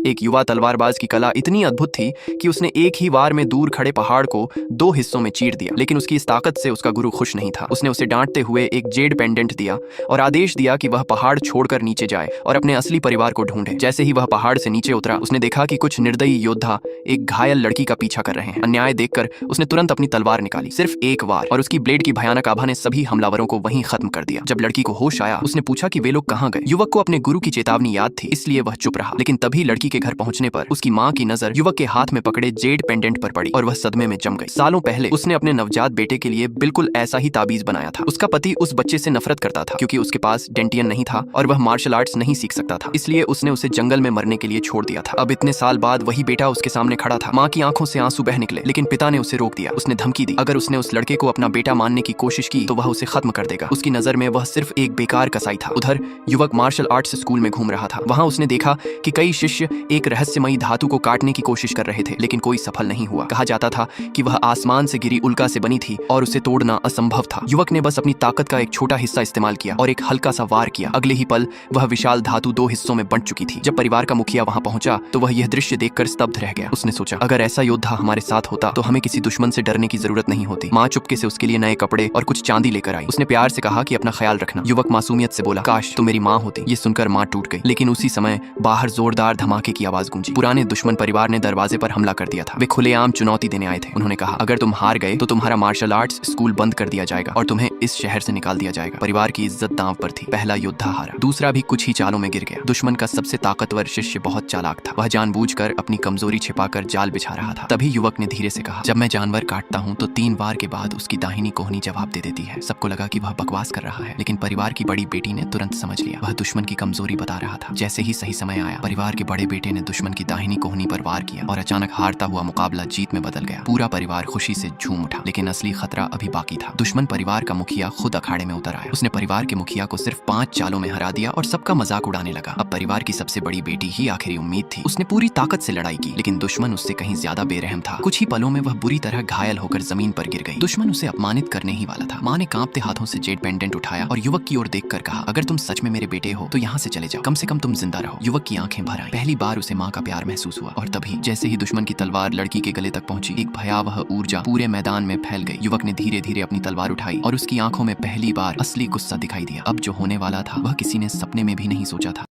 एक युवा तलवारबाज की कला इतनी अद्भुत थी कि उसने एक ही वार में दूर खड़े पहाड़ को 2 हिस्सों में चीर दिया। लेकिन उसकी इस ताकत से उसका गुरु खुश नहीं था। उसने उसे डांटते हुए एक जेड पेंडेंट दिया और आदेश दिया कि वह पहाड़ छोड़कर नीचे जाए और अपने असली परिवार को ढूंढे। जैसे ही वह पहाड़ से नीचे उतरा, उसने देखा कि कुछ निर्दयी योद्धा एक घायल लड़की का पीछा कर रहे हैं। अन्याय देखकर उसने तुरंत अपनी तलवार निकाली, सिर्फ एक वार, और उसकी ब्लेड की भयानक आभा ने सभी हमलावरों को वहीं खत्म कर दिया। जब लड़की को होश आया, उसने पूछा कि वे लोग कहाँ गए। युवक को अपने गुरु की चेतावनी याद थी, इसलिए वह चुप रहा। लेकिन तभी लड़की के घर पहुंचने पर उसकी माँ की नजर युवक के हाथ में पकड़े जेड पेंडेंट पर पड़ी और वह सदमे में जम गई। सालों पहले उसने अपने नवजात बेटे के लिए बिल्कुल ऐसा ही ताबीज बनाया था। उसका पति उस बच्चे से नफरत करता था क्योंकि उसके पास डेंटियन नहीं था और वह मार्शल आर्ट्स नहीं सीख सकता था, इसलिए उसने उसे जंगल में मरने के लिए छोड़ दिया था। अब इतने साल बाद वही बेटा उसके सामने खड़ा था। माँ की आंखों से आंसू बह निकले, लेकिन पिता ने उसे रोक दिया। उसने धमकी दी, अगर उसने उस लड़के को अपना बेटा मानने की कोशिश की तो वह उसे खत्म कर देगा। उसकी नजर में वह सिर्फ एक बेकार कसाई था। उधर युवक मार्शल आर्ट्स स्कूल में घूम रहा था। वहां उसने देखा कि कई शिष्य एक रहस्यमयी धातु को काटने की कोशिश कर रहे थे, लेकिन कोई सफल नहीं हुआ। कहा जाता था कि वह आसमान से गिरी उल्का से बनी थी और उसे तोड़ना असंभव था। युवक ने बस अपनी ताकत का एक छोटा हिस्सा इस्तेमाल किया और एक हल्का सा वार किया। अगले ही पल वह विशाल धातु 2 हिस्सों में बंट चुकी थी। जब परिवार का मुखिया वहां पहुंचा तो वह यह दृश्य देखकर स्तब्ध रह गया। उसने सोचा, अगर ऐसा योद्धा हमारे साथ होता तो हमें किसी दुश्मन से डरने की जरूरत नहीं होती। माँ चुपके से उसके लिए नए कपड़े और कुछ चांदी लेकर आई। उसने प्यार से कहा कि अपना ख्याल रखना। युवक मासूमियत से बोला, काश तो मेरी माँ होती। ये सुनकर माँ टूट गई। लेकिन उसी समय बाहर जोरदार धमाके की आवाज गूंजी। पुराने दुश्मन परिवार ने दरवाजे पर हमला कर दिया था। वे खुलेआम चुनौती देने आए थे। उन्होंने कहा, अगर तुम हार गए तो तुम्हारा मार्शल आर्ट्स स्कूल बंद कर दिया जाएगा और तुम्हें इस शहर से निकाल दिया जाएगा। परिवार की इज्जत दांव पर थी। पहला योद्धा हारा, दूसरा भी कुछ ही चालों में गिर गया। दुश्मन का सबसे ताकतवर शिष्य बहुत चालाक था। वह जानबूझकर अपनी कमजोरी छिपाकर जाल बिछा रहा था। तभी युवक ने धीरे से कहा, जब मैं जानवर काटता हूँ तो 3 वार के बाद उसकी दाहिनी कोहनी जवाब दे देती है। सबको लगा कि वह बकवास कर रहा है, लेकिन परिवार की बड़ी बेटी ने तुरंत समझ लिया। वह दुश्मन की कमजोरी बता रहा था। जैसे ही सही समय आया, परिवार के बड़े बेटे ने दुश्मन की दाहिनी कोहनी पर वार किया और अचानक हारता हुआ मुकाबला जीत में बदल गया। पूरा परिवार खुशी से झूम उठा, लेकिन असली खतरा अभी बाकी था। दुश्मन परिवार का मुखिया खुद अखाड़े में उतर आया। उसने परिवार के मुखिया को सिर्फ 5 चालों में हरा दिया और सबका मजाक उड़ाने लगा। अब परिवार की सबसे बड़ी बेटी ही आखिरी उम्मीद थी। उसने पूरी ताकत से लड़ाई की, लेकिन दुश्मन उससे कहीं ज्यादा बेरहम था। कुछ ही पलों में वह बुरी तरह घायल होकर जमीन पर गिर गई। दुश्मन उसे अपमानित करने ही वाला था। माँ ने कांपते हाथों से जेड पेंडेंट उठाया और युवक की ओर देखकर कहा, अगर तुम सच में मेरे बेटे हो तो यहाँ से चले जाओ, कम से कम तुम जिंदा रहो। युवक की आंखें भर आईं। पहली बार उसे माँ का प्यार महसूस हुआ और तभी जैसे ही दुश्मन की तलवार लड़की के गले तक पहुंची, एक भयावह ऊर्जा पूरे मैदान में फैल गई। युवक ने धीरे धीरे अपनी तलवार उठाई और उसकी आंखों में पहली बार असली गुस्सा दिखाई दिया। अब जो होने वाला था वह किसी ने सपने में भी नहीं सोचा था।